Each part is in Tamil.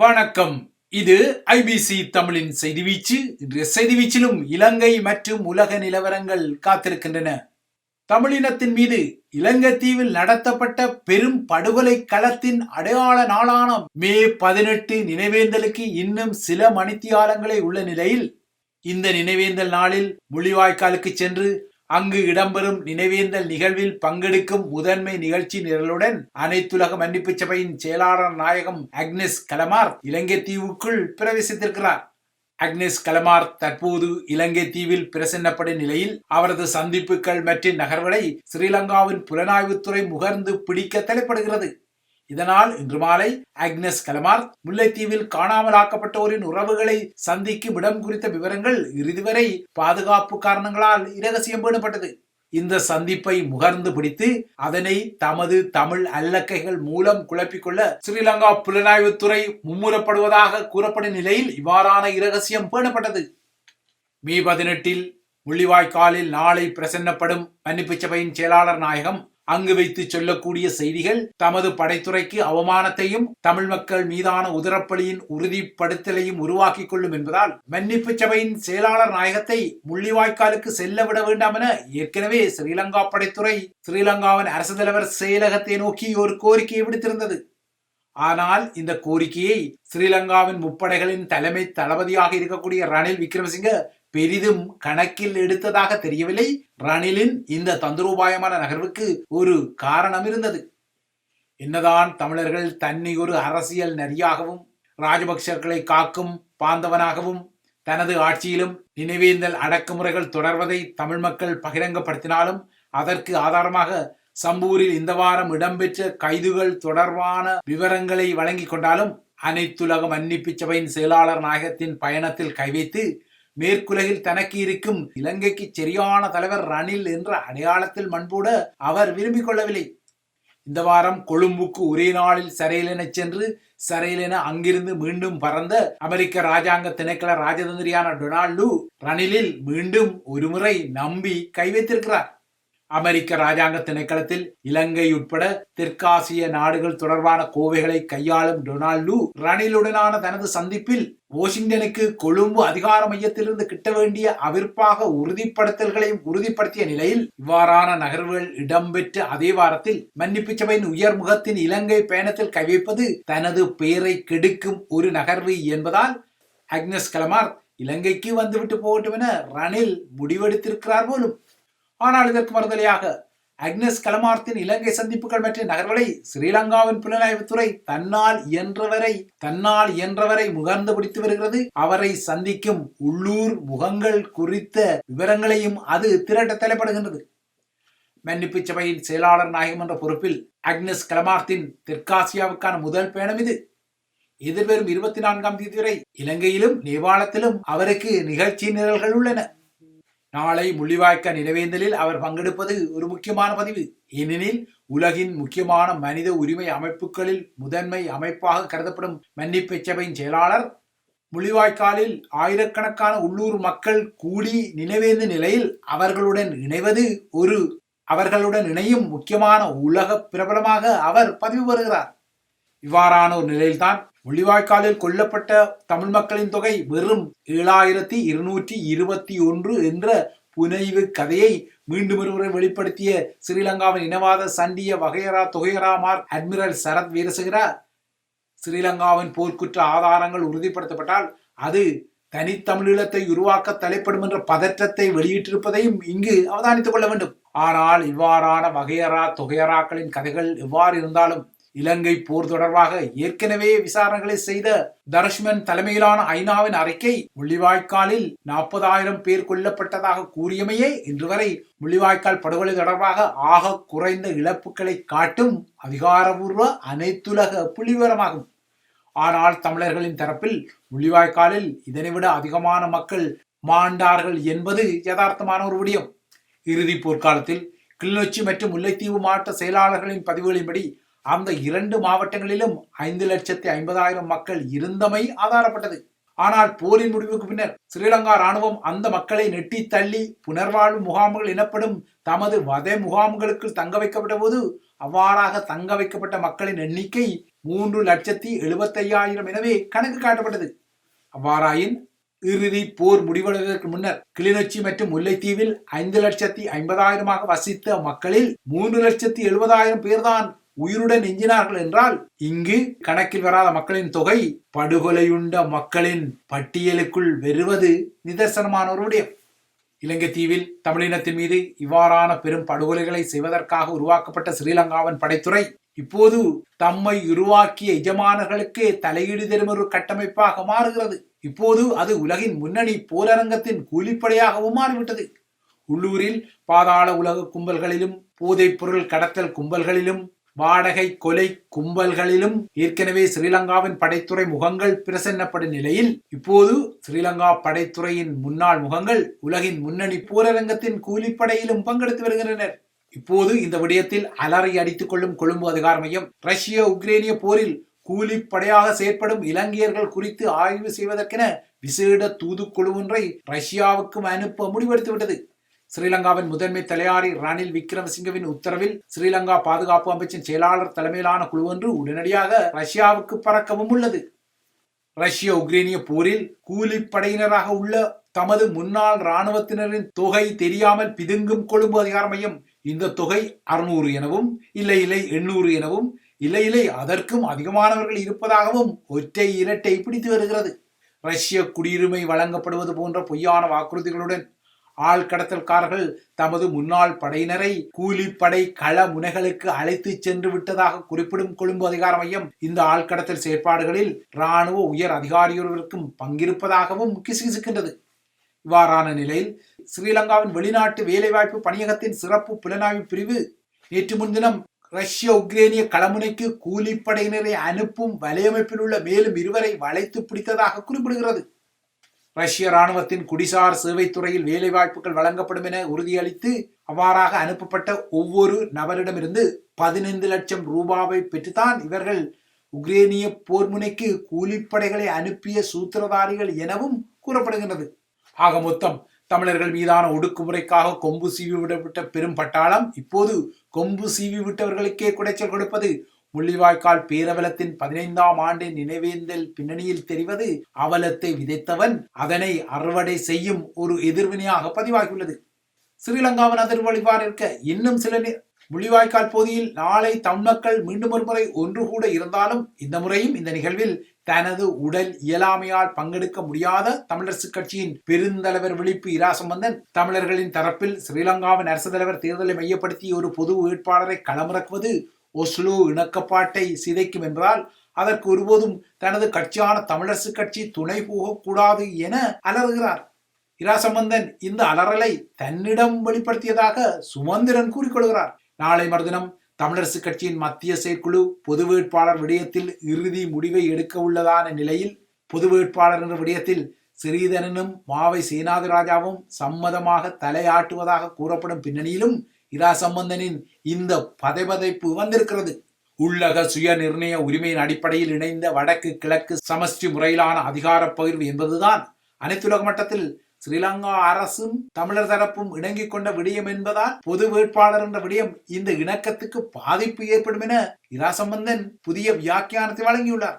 வணக்கம். இது ஐபிசி தமிழின் செய்திவீச்சு. இன்றைய செய்திவீச்சிலும் இலங்கை மற்றும் உலக நிலவரங்கள் காத்திருக்கின்றன. தமிழினத்தின் மீது இலங்கை தீவில் நடத்தப்பட்ட பெரும் படுகொலை களத்தின் அடையாள நாளான மே 18 நினைவேந்தலுக்கு இன்னும் சில மணித்தியாலங்களே உள்ள நிலையில் இந்த நினைவேந்தல் நாளில் முள்ளிவாய்க்காலுக்கு சென்று அங்கு இடம்பெறும் நினைவேந்தல் நிகழ்வில் பங்கெடுக்கும் முதன்மை நிகழ்ச்சி நிரலுடன் அனைத்துலக மன்னிப்பு சபையின் செயலாளர் நாயகம் அக்னஸ் கலமார் இலங்கை தீவுக்குள் பிரவேசித்திருக்கிறார். அக்னஸ் கலமார் தற்போது இலங்கை தீவில் பிரசன்னப்படும் நிலையில் அவரது சந்திப்புகள் மற்றும் நகர்வுகளை ஸ்ரீலங்காவின் புலனாய்வுத்துறை முகர்ந்து பிடிக்க தலைப்படுகிறது. இதனால் இன்று மாலை அக்னஸ் கலமார் முல்லைத்தீவில் காணாமலாக்கப்பட்டோரின் உறவுகளை சந்திக்கும் இடம் குறித்த விவரங்கள் இறுதி வரை பாதுகாப்பு காரணங்களால் இரகசியம் பேணப்பட்டது. இந்த சந்திப்பை முகர்ந்து பிடித்து அதனை தமது தமிழ் அல்லக்கைகள் மூலம் குழப்பிக்கொள்ள ஸ்ரீலங்கா புலனாய்வுத்துறை மும்முரப்படுவதாக கூறப்படும் நிலையில் இவ்வாறான இரகசியம் பேணப்பட்டது. மே 18 முள்ளிவாய்க்காலில் நாளை பிரசன்னப்படும் மன்னிப்பு சபையின் செயலாளர் நாயகம் அங்கு வைத்து சொல்லக்கூடிய செய்திகள் தமது படைத்துறைக்கு அவமானத்தையும் தமிழ் மக்கள் மீதான உதரப்பலியின் உறுதிப்படுத்தலையும் உருவாக்கி கொள்ளும் என்பதால் மன்னிப்பு சபையின் செயலாளர் நாயகத்தை முள்ளிவாய்க்காலுக்கு செல்ல விட வேண்டாம் என ஏற்கனவே ஸ்ரீலங்கா படைத்துறை ஸ்ரீலங்காவின் அரசு தலைவர் செயலகத்தை நோக்கி ஒரு கோரிக்கையை விடுத்திருந்தது. ஆனால் இந்த கோரிக்கையை ஸ்ரீலங்காவின் முப்படைகளின் தலைமை தளபதியாக இருக்கக்கூடிய ரணில் விக்ரமசிங்க பெரிதும் கணக்கில் எடுத்ததாக தெரியவில்லை. ரணிலின் இந்த தந்திரோபாயமான நகர்வுக்கு ஒரு காரணம் இருந்தது. என்னதான் தமிழர்கள் தன்னை ஒரு அரசியல் நரியாகவும் ராஜபக்சர்களை காக்கும் பாந்தவனாகவும் தனது ஆட்சியிலும் நினைவேந்தல் அடக்குமுறைகள் தொடர்வதை தமிழ் மக்கள் பகிரங்கப்படுத்தினாலும் அதற்கு ஆதாரமாக சம்பூரில் இந்த வாரம் இடம்பெற்ற கைதுகள் தொடர்பான விவரங்களை வழங்கி கொண்டாலும் அனைத்துலக மன்னிப்பு சபையின் செயலாளர் நாயகத்தின் பயணத்தில் கைவைத்து மேற்குலகில் தனக்கு இருக்கும் இலங்கைக்கு சரியான தலைவர் ரணில் என்ற அடையாளத்தில் மண்போட அவர் விரும்பிக் கொள்ளவில்லை. இந்த வாரம் கொழும்புக்கு ஒரே நாளில் சரையிலென சென்று சரையிலென அங்கிருந்து மீண்டும் பறந்த அமெரிக்க ராஜாங்க திணைக்கள ராஜதந்திரியான டொனால்டு ரணிலில் மீண்டும் ஒருமுறை நம்பி கை வைத்திருக்கிறார். அமெரிக்க ராஜாங்க திணைக்களத்தில் இலங்கை உட்பட தெற்காசிய நாடுகள் தொடர்பான கோவைகளை கையாளும் டொனால்டு ரணிலுடனான தனது சந்திப்பில் வாஷிங்டனுக்கு கொழும்பு அதிகார மையத்திலிருந்து கிட்ட வேண்டிய அவிர்ப்பாக உறுதிப்படுத்தல்களையும் உறுதிப்படுத்திய நிலையில் இவ்வாறான நகர்வுகள் இடம்பெற்ற அதே வாரத்தில் மன்னிப்பு சபையின் உயர் முகத்தின் இலங்கை பயணத்தில் கைவைப்பது தனது பெயரை கெடுக்கும் ஒரு நகர்வு என்பதால் அக்னஸ் கலமார் இலங்கைக்கு வந்துவிட்டு போகட்டும் என ரணில் முடிவெடுத்திருக்கிறார் போலும். ஆனால் இதற்கு மறுதலையாக அக்னஸ் கலமார்த்தின் இலங்கை சந்திப்புகள் மற்றும் நகர்வுகளை ஸ்ரீலங்காவின் புலனாய்வுத்துறை தன்னால் இயன்றவரை முகர்ந்து பிடித்து வருகிறது. அவரை சந்திக்கும் உள்ளூர் முகங்கள் குறித்த விவரங்களையும் அது திரட்ட தலைப்படுகின்றது. மன்னிப்பு சபையின் செயலாளர் நாயகம் என்ற பொறுப்பில் அக்னஸ் கலமார்த்தின் தெற்காசியாவுக்கான முதல் பயணம் இது. எதிர்வரும் 24ஆம் தேதி வரை இலங்கையிலும் நேபாளத்திலும் அவருக்கு நிகழ்ச்சி நிரல்கள் உள்ளன. நாளை முள்ளிவாய்க்கால் நினைவேந்தலில் அவர் பங்கெடுப்பது ஒரு முக்கியமான பதிவு. ஏனெனில் உலகின் முக்கியமான மனித உரிமை அமைப்புகளில் முதன்மை அமைப்பாக கருதப்படும் மன்னிப்பு சபையின் செயலாளர் முள்ளிவாய்க்காலில் ஆயிரக்கணக்கான உள்ளூர் மக்கள் கூடி நினைவேந்த நிலையில் அவர்களுடன் இணையும் முக்கியமான உலக பிரபலமாக அவர் பதிவு பெறுகிறார். இவ்வாறான ஒரு நிலையில்தான் முள்ளிவாய்க்காலில் கொல்லப்பட்ட தமிழ் மக்களின் தொகை வெறும் 7221 என்ற புனைவு கதையை மீண்டும் ஒருமுறை வெளிப்படுத்திய ஸ்ரீலங்காவின் இனவாத சண்டிய வகையரா தொகையரா மார்க் அட்மிரல் சரத் வீரசேகர ஸ்ரீலங்காவின் போர்க்குற்ற ஆதாரங்கள் உறுதிப்படுத்தப்பட்டால் அது தனித்தமிழீழத்தை உருவாக்க தலைப்படும் என்ற பதற்றத்தை வெளியிட்டிருப்பதையும் இங்கு அவதானித்துக் கொள்ள வேண்டும். ஆனால் இவ்வாறான வகையரா தொகையராக்களின் கதைகள் எவ்வாறு இருந்தாலும் இலங்கை போர் தொடர்பாக ஏற்கனவே விசாரணைகளை செய்த தர்ஷ்மன் தலைமையிலான ஐநாவின் அறிக்கை முள்ளிவாய்க்காலில் 40,000 பேர் கொல்லப்பட்டதாக கூறியமையே இன்று வரை முள்ளிவாய்க்கால் படுகொலை தொடர்பாக ஆக குறைந்த இழப்புகளை காட்டும் அதிகாரபூர்வ அனைத்துலக புள்ளிவிவரமாகும். ஆனால் தமிழர்களின் தரப்பில் முள்ளிவாய்க்காலில் இதனைவிட அதிகமான மக்கள் மாண்டார்கள் என்பது யதார்த்தமான ஒரு விடயம். இறுதி போர்க்காலத்தில் கிளிநொச்சி மற்றும் முல்லைத்தீவு மாவட்ட செயலாளர்களின் பதிவுகளின்படி அந்த 2 மாவட்டங்களிலும் 5,50,000 மக்கள் இருந்தமை ஆதாரப்பட்டது. ஆனால் போரின் முடிவுக்கு பின்னர் ஸ்ரீலங்கா ராணுவம் அந்த மக்களை நெட்டி தள்ளி புனர்வாழ்வு முகாம்கள் எனப்படும் தமது வதை முகாம்களுக்கு தங்க வைக்கப்பட்ட போது அவ்வாறாக தங்க வைக்கப்பட்ட மக்களின் எண்ணிக்கை 3,75,000 எனவே கணக்கு காட்டப்பட்டது. அவ்வாறாயின் இறுதி போர் முடிவடைவதற்கு முன்னர் கிளிநொச்சி மற்றும் முல்லைத்தீவில் 5,50,000 வசித்த மக்களில் 3,70,000 பேர்தான் உயிருடன் எஞ்சினார்கள் என்றால், இங்கு கணக்கில் வராத மக்களின் தொகை படுகொலையுண்ட மக்களின் பட்டியலுக்குள் வருவது நிதர்சனமான ஒரு விடயம். இலங்கை தீவில் தமிழினத்தின் மீது இவ்வாறான பெரும் படுகொலைகளை செய்வதற்காக உருவாக்கப்பட்ட ஸ்ரீலங்காவின் படைத்துறை இப்போது தம்மை உருவாக்கிய எஜமானர்களுக்கு தலையீடு தரும் ஒரு கட்டமைப்பாக மாறுகிறது. இப்போது அது உலகின் முன்னணி போரரங்கத்தின் கூலிப்படையாகவும் மாறிவிட்டது. உள்ளூரில் பாதாள உலக கும்பல்களிலும், போதைப் பொருள் கடத்தல் கும்பல்களிலும், வாடகை கொலை கும்பல்களிலும் ஏற்கனவே ஸ்ரீலங்காவின் படைத்துறை முகங்கள் பிரசன்னப்படும் நிலையில் இப்போது ஸ்ரீலங்கா படைத்துறையின் முன்னாள் முகங்கள் உலகின் முன்னணி போரரங்கத்தின் கூலிப்படையிலும் பங்கெடுத்து வருகின்றனர். இப்போது இந்த விடயத்தில் அலறி அடித்துக் கொள்ளும் கொழும்பு அதிகார மையம் ரஷ்ய உக்ரைனிய போரில் கூலிப்படையாக செயற்படும் இலங்கையர்கள் குறித்து ஆய்வு செய்வதற்கென விசேட தூதுக்குழு ஒன்றை ரஷ்யாவுக்கும் அனுப்ப முடிவெடுத்துவிட்டது. ஸ்ரீலங்காவின் முதன்மை தலையாரி ரணில் விக்ரமசிங்கவின் உத்தரவில் ஸ்ரீலங்கா பாதுகாப்பு அமைச்சின் செயலாளர் தலைமையிலான குழு ஒன்று உடனடியாக ரஷ்யாவுக்கு பறக்கவும் உள்ளது. ரஷ்ய உக்ரைனிய போரில் கூலிப்படையினராக உள்ள தமது முன்னாள் இராணுவத்தினரின் தொகை தெரியாமல் பிதுங்கும் கொழும்பு அதிகார மையம் இந்த தொகை 600 எனவும், இல்லை 800 எனவும், இல்லை அதற்கும் அதிகமானவர்கள் இருப்பதாகவும் ஒற்றை இரட்டை பிடித்து வருகிறது. ரஷ்ய குடியுரிமை வழங்கப்படுவது போன்ற பொய்யான வாக்குறுதிகளுடன் ஆழ்கடத்தல்காரர்கள் தமது முன்னாள் படையினரை கூலிப்படை கள முனைகளுக்கு அழைத்து சென்று விட்டதாக குறிப்பிடும் கொழும்பு அதிகார மையம் இந்த ஆழ்கடத்தல் செயற்பாடுகளில் இராணுவ உயர் அதிகாரியொருவருக்கும் பங்கிருப்பதாகவும் கிசுகிசுக்கின்றது. இவ்வாறான நிலையில் ஸ்ரீலங்காவின் வெளிநாட்டு வேலைவாய்ப்பு பணியகத்தின் சிறப்பு புலனாய்வு பிரிவு நேற்று முன்தினம் ரஷ்ய உக்ரைனிய களமுனைக்கு கூலிப்படையினரை அனுப்பும் வலையமைப்பில் உள்ள மேலும் 2 வளைத்து பிடித்ததாக குறிப்பிடுகிறது. ரஷ்ய இராணுவத்தின் குடிசார் சேவைத்துறையில் வேலை வாய்ப்புகள் வழங்கப்படும் என உறுதியளித்து அவ்வாறாக அனுப்பப்பட்ட ஒவ்வொரு நபரிடமிருந்து 15 லட்சம் ரூபாவை பெற்றுத்தான் இவர்கள் உக்ரைனிய போர்முனைக்கு கூலிப்படைகளை அனுப்பிய சூத்திரதாரிகள் எனவும் கூறப்படுகின்றது. ஆக மொத்தம் தமிழர்கள் மீதான ஒடுக்குமுறைக்காக கொம்பு சீவி விடப்பட்ட பெரும் பட்டாளம் இப்போது கொம்பு சீவி விட்டவர்களுக்கே குடைச்சல் கொடுப்பது முள்ளிவாய்க்கால் பேரவலத்தின் 15ஆம் ஆண்டு நினைவேந்தல் பின்னணியில் தெரிவது அவலத்தை விதைத்தவன் அதனை அறுவடை செய்யும் ஒரு எதிர்வினையாக பதிவாகியுள்ளது. ஸ்ரீலங்காவின் அதிர்வு இவ்வாறு இருக்க, இன்னும் சில முள்ளிவாய்க்கால் பகுதியில் நாளை தமிழ்மக்கள் மீண்டும் ஒரு முறை ஒன்று கூட இருந்தாலும் இந்த முறையும் இந்த நிகழ்வில் தனது உடல் இயலாமையால் பங்கெடுக்க முடியாத தமிழரசு கட்சியின் பெருந்தலைவர் விழிப்பு இராசம்பந்தன் தமிழர்களின் தரப்பில் ஸ்ரீலங்காவின் அரசு தலைவர் தேர்தலை மையப்படுத்தி ஒரு பொது வேட்பாளரை களமிறக்குவது ஒஸ்லோ இணக்கப்பாட்டை சிதைக்கும் என்றால் அதற்கு ஒருபோதும் தனது கட்சியான தமிழரசு கட்சி துணை போகக்கூடாது என அலறுகிறார். இராசம்பந்தன் இந்த அலறலை தன்னிடம் வெளிப்படுத்தியதாக சுமந்திரன் கூறிக்கொள்கிறார். நாளை மறுதினம் தமிழரசு கட்சியின் மத்திய செயற்குழு பொது வேட்பாளர் விடயத்தில் இறுதி முடிவை எடுக்க உள்ளதான நிலையில் பொது வேட்பாளர் என்ற விடயத்தில் ஸ்ரீதரனும் மாவை சேனாதிராஜாவும் சம்மதமாக தலையாட்டுவதாக கூறப்படும் பின்னணியிலும் இராசம்பந்தனின் இந்த பதைபதைப்பு வந்திருக்கிறது. உள்ளக சுய நிர்ணய உரிமையின் அடிப்படையில் இணைந்த வடக்கு கிழக்கு சமஷ்டி முறையிலான அதிகார பகிர்வு என்பதுதான் அனைத்துலக மட்டத்தில் ஸ்ரீலங்கா அரசும் தமிழர் தரப்பும் இணங்கிக் கொண்ட விடயம் என்பதால் பொது வேட்பாளர் என்ற விடயம் இந்த இணக்கத்துக்கு பாதிப்பு ஏற்படும் என இராசம்பந்தன் புதிய வியாக்கியானத்தை வழங்கியுள்ளார்.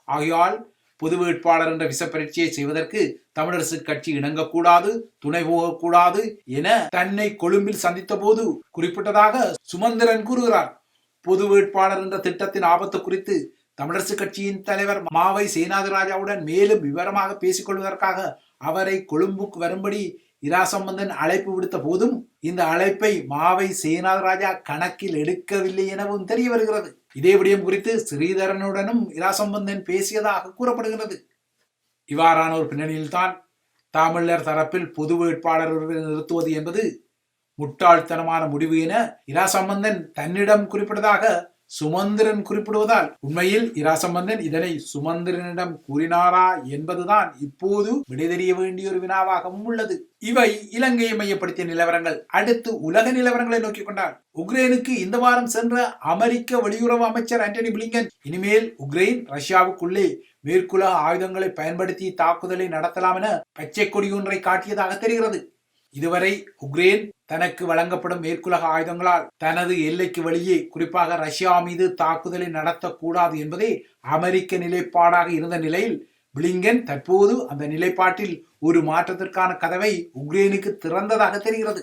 ஆகையால் பொது வேட்பாளர் என்ற விசப்பரீட்சையை செய்வதற்கு தமிழரசு கட்சி இணங்கக்கூடாது, துணை போகக்கூடாது என தன்னை கொழும்பில் சந்தித்த போது குறிப்பிட்டதாக சுமந்திரன் கூறுகிறார். பொது வேட்பாளர் என்ற திட்டத்தின் ஆபத்து குறித்து தமிழரசு கட்சியின் தலைவர் மாவை சேனாதிராஜாவுடன் மேலும் விவரமாக பேசிக் கொள்வதற்காக அவரை கொழும்புக்கு வரும்படி இராசம்பந்தன் அழைப்பு விடுத்த போதும் இந்த அழைப்பை மாவை சேனாதிராஜா கணக்கில் எடுக்கவில்லை எனவும் தெரிய வருகிறது. இதே விடயம் குறித்து ஸ்ரீதரனுடனும் இராசம்பந்தன் பேசியதாக கூறப்படுகிறது. இவ்வாறான ஒரு பின்னணியில்தான் தமிழர் தரப்பில் பொது வேட்பாளர் நிறுத்துவது என்பது முட்டாள்தனமான முடிவு என இராசம்பந்தன் தன்னிடம் குறிப்பிட்டதாக சுமந்திரன் குறிப்பிடுவதால் உண்மையில் இராசம்பந்தன் இதனை சுமந்திரனிடம் கூறினாரா என்பதுதான் இப்போது விடை தெரிய வேண்டிய ஒரு வினாவாகவும் உள்ளது. இவை இலங்கையை மையப்படுத்திய நிலவரங்கள். அடுத்து உலக நிலவரங்களை நோக்கிக் கொண்டால், உக்ரைனுக்கு இந்த வாரம் சென்ற அமெரிக்க வெளியுறவு அமைச்சர் ஆண்டனி பிளிங்கன் இனிமேல் உக்ரைன் ரஷ்யாவுக்குள்ளே மேற்குலக ஆயுதங்களை பயன்படுத்தி தாக்குதலை நடத்தலாம் என பச்சை கொடி ஒன்றை காட்டியதாக தெரிகிறது. இதுவரை உக்ரைன் தனக்கு வழங்கப்படும் மேற்குலக ஆயுதங்களால் தனது எல்லைக்கு வெளியே குறிப்பாக ரஷ்யா மீது தாக்குதலை நடத்தக்கூடாது என்பதே அமெரிக்க நிலைப்பாடாக இருந்த நிலையில் பிளிங்கன் தற்போது அந்த நிலைப்பாட்டில் ஒரு மாற்றத்திற்கான கதவை உக்ரைனுக்கு திறந்ததாக தெரிகிறது.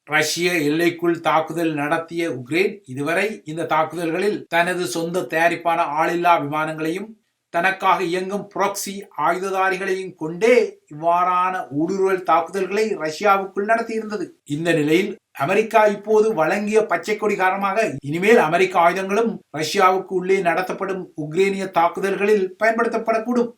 ரஷ்ய எல்லைக்குள் தாக்குதல் நடத்திய உக்ரைன் இதுவரை இந்த தாக்குதல்களில் தனது சொந்த தயாரிப்பான ஆளில்லா விமானங்களையும் தனக்காக இயங்கும் புராக்சி ஆயுததாரிகளையும் கொண்டே இவ்வாறான ஊடுருவல் தாக்குதல்களை ரஷ்யாவுக்குள் நடத்தியிருந்தது. இந்த நிலையில் அமெரிக்கா இப்போது வழங்கிய பச்சை கொடி காரணமாக இனிமேல் அமெரிக்க ஆயுதங்களும் ரஷ்யாவுக்கு உள்ளே நடத்தப்படும் உக்ரைனிய தாக்குதல்களில் பயன்படுத்தப்படக்கூடும்.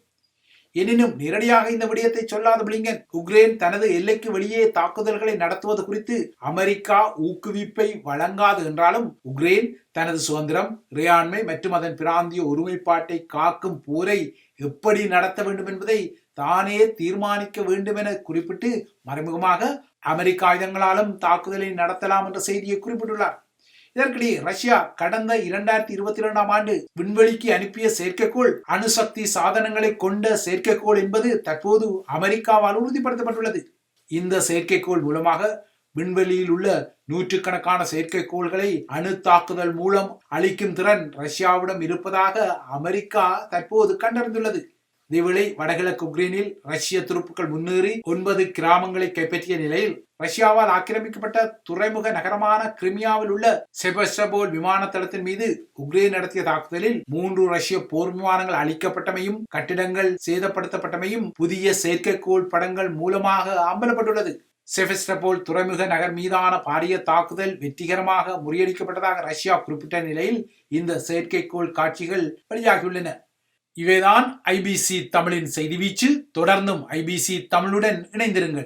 எனினும் நேரடியாக இந்த விடயத்தை சொல்லாத பிளிங்கன் உக்ரைன் தனது எல்லைக்கு வெளியே தாக்குதல்களை நடத்துவது குறித்து அமெரிக்கா ஊக்குவிப்பை வழங்காது என்றாலும் உக்ரைன் தனது சுதந்திரம், இறையாண்மை மற்றும் அதன் பிராந்திய ஒருமைப்பாட்டை காக்கும் போரை எப்படி நடத்த வேண்டும் என்பதை தானே தீர்மானிக்க வேண்டும் என குறிப்பிட்டு மறைமுகமாக அமெரிக்க ஆயுதங்களாலும் தாக்குதலை நடத்தலாம் என்ற செய்தியை குறிப்பிட்டுள்ளார். இதற்கிடையே ரஷ்யா கடந்த 2022 ஆண்டு விண்வெளிக்கு அனுப்பிய செயற்கைக்கோள் அணுசக்தி சாதனங்களை கொண்ட செயற்கைக்கோள் என்பது தற்போது அமெரிக்காவால் உறுதிப்படுத்தப்பட்டுள்ளது. இந்த செயற்கைக்கோள் மூலமாக விண்வெளியில் உள்ள நூற்றுக்கணக்கான செயற்கைக்கோள்களை அணு தாக்குதல் மூலம் அழிக்கும் திறன் ரஷ்யாவிடம் இருப்பதாக அமெரிக்கா தற்போது கண்டறிந்துள்ளது. இதேவேளை வடகிழக்கு உக்ரைனில் ரஷ்ய துருப்புக்கள் முன்னேறி 9 கிராமங்களை கைப்பற்றிய நிலையில் ரஷ்யாவால் ஆக்கிரமிக்கப்பட்ட துறைமுக நகரமான கிரிமியாவில் உள்ள செபஸ்டபோல் விமான தளத்தின் மீது உக்ரைன் நடத்திய தாக்குதலில் 3 ரஷ்ய போர் விமானங்கள் அழிக்கப்பட்டமையும் கட்டிடங்கள் சேதப்படுத்தப்பட்டமையும் புதிய செயற்கைக்கோள் படங்கள் மூலமாக அம்பலப்பட்டுள்ளது. செபஸ்டபோல் துறைமுக நகர் மீதான பாரிய தாக்குதல் வெற்றிகரமாக முறியடிக்கப்பட்டதாக ரஷ்யா குறிப்பிட்ட நிலையில் இந்த செயற்கைக்கோள் காட்சிகள் வெளியாகியுள்ளன. இவைதான் ஐபிசி தமிழின் செய்தி வீச்சு. தொடர்ந்தும் ஐபிசி தமிழுடன் இணைந்திருங்கள்.